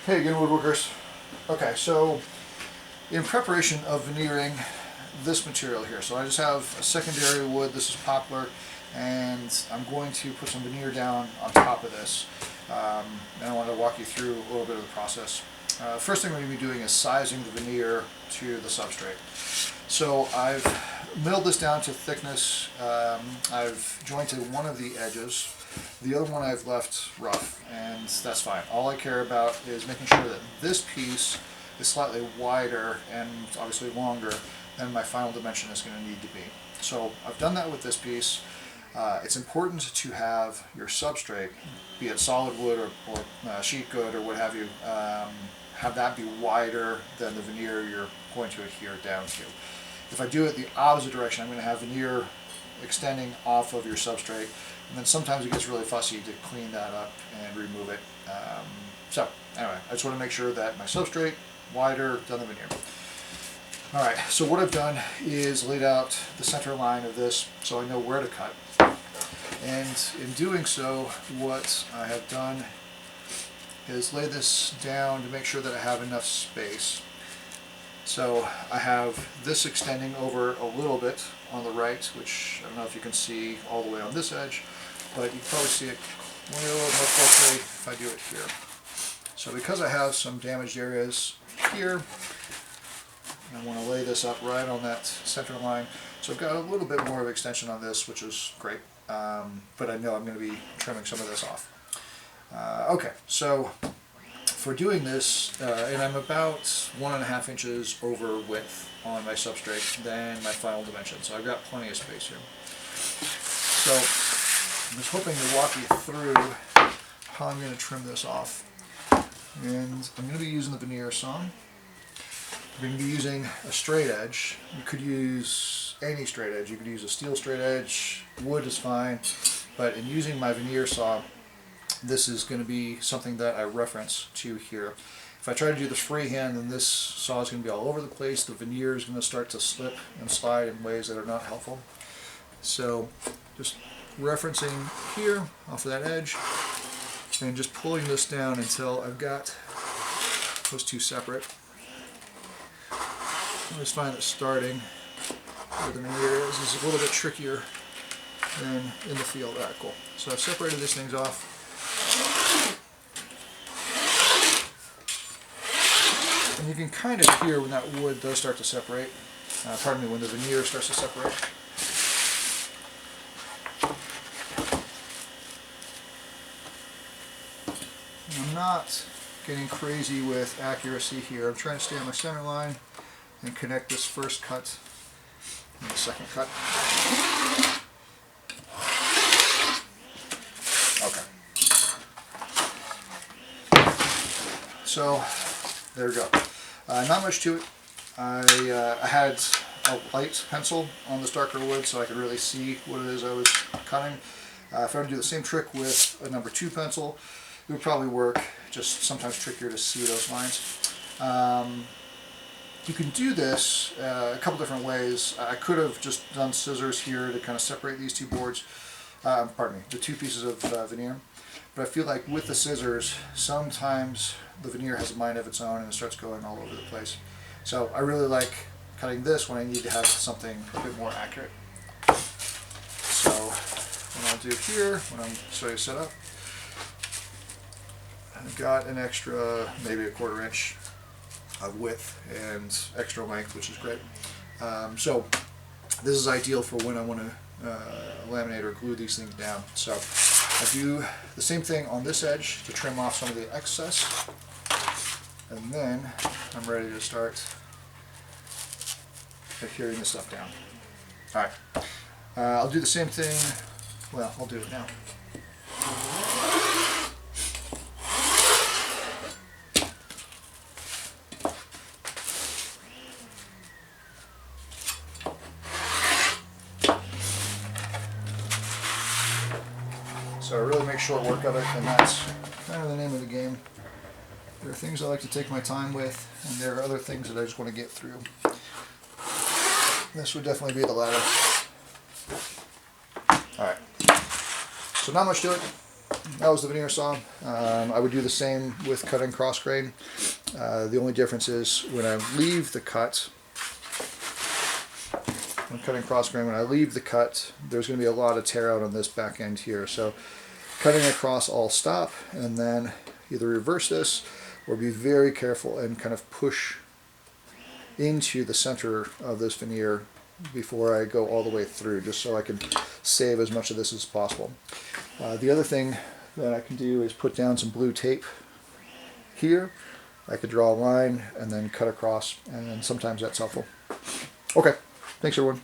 Hey again, woodworkers. Okay, so in preparation of veneering this material here, so I just have a secondary wood. This is poplar, and I'm going to put some veneer down on top of this. And I want to walk you through a little bit of the process. First thing we're going to be doing is sizing the veneer to the substrate. So I've milled this down to thickness. I've jointed one of the edges. The other one I've left rough, and that's fine. All I care about is making sure that this piece is slightly wider and obviously longer than my final dimension is going to need to be. So I've done that with this piece. It's important to have your substrate, be it solid wood or sheet good or what have you, have that be wider than the veneer you're going to adhere down to. If I do it the opposite direction, I'm going to have veneer extending off of your substrate, and then sometimes it gets really fussy to clean that up and remove it. So anyway, I just want to make sure that my substrate wider than the veneer. Alright, so what I've done is laid out the center line of this so I know where to cut. And in doing so, what I have done is lay this down to make sure that I have enough space. So I have this extending over a little bit on the right, which I don't know if you can see all the way on this edge, but you can probably see it a little more closely if I do it here. So because I have some damaged areas here, I want to lay this up right on that center line. So I've got a little bit more of extension on this, which is great, but I know I'm going to be trimming some of this off. Okay, so for doing this, and I'm about 1.5 inches over width on my substrate than my final dimension, so I've got plenty of space here. So I'm just hoping to walk you through how I'm going to trim this off. And I'm going to be using the Veneer Saw. I'm going to be using a straight edge. You could use any straight edge. You could use a steel straight edge. Wood is fine. But in using my Veneer Saw, this is going to be something that I reference to here. If I try to do this freehand, then this saw is going to be all over the place. The veneer is going to start to slip and slide in ways that are not helpful. So just referencing here off of that edge and just pulling this down until I've got those two separate. I always find that starting where the veneer is a little bit trickier than in the field. Alright, cool. So I've separated these things off. And you can kind of hear when that wood does start to separate. Pardon me, when the veneer starts to separate. I'm not getting crazy with accuracy here. I'm trying to stay on my center line and connect this first cut and the second cut. Okay. So there we go. Not much to it. I had a light pencil on this darker wood so I could really see what it is I was cutting. If I were to do the same trick with a number 2 pencil, it would probably work, just sometimes trickier to see those lines. You can do this a couple different ways. I could have just done scissors here to kind of separate these two boards, pardon me, the two pieces of veneer. But I feel like with the scissors, sometimes the veneer has a mind of its own and it starts going all over the place. So I really like cutting this when I need to have something a bit more accurate. So what I'll do here, when I'm starting to set up, I've got an extra, maybe a 1/4 inch of width and extra length, which is great. So this is ideal for when I want to laminate or glue these things down. So I do the same thing on this edge to trim off some of the excess, and then I'm ready to start adhering this stuff down. Alright, I'll do the same thing, well, I'll do it now. So I really make short work of it, and that's kind of the name of the game. There are things I like to take my time with, and there are other things that I just want to get through. This would definitely be the latter. Alright, so not much to it. that was the veneer saw. I would do the same with cutting cross grain. The only difference is when I leave the cut, when cutting cross grain, when I leave the cut, there's going to be a lot of tear out on this back end here. So cutting across, I'll stop and then either reverse this or be very careful and kind of push into the center of this veneer before I go all the way through, just so I can save as much of this as possible. The other thing that I can do is put down some blue tape here. I could draw a line and then cut across, and sometimes that's helpful. Okay, thanks everyone.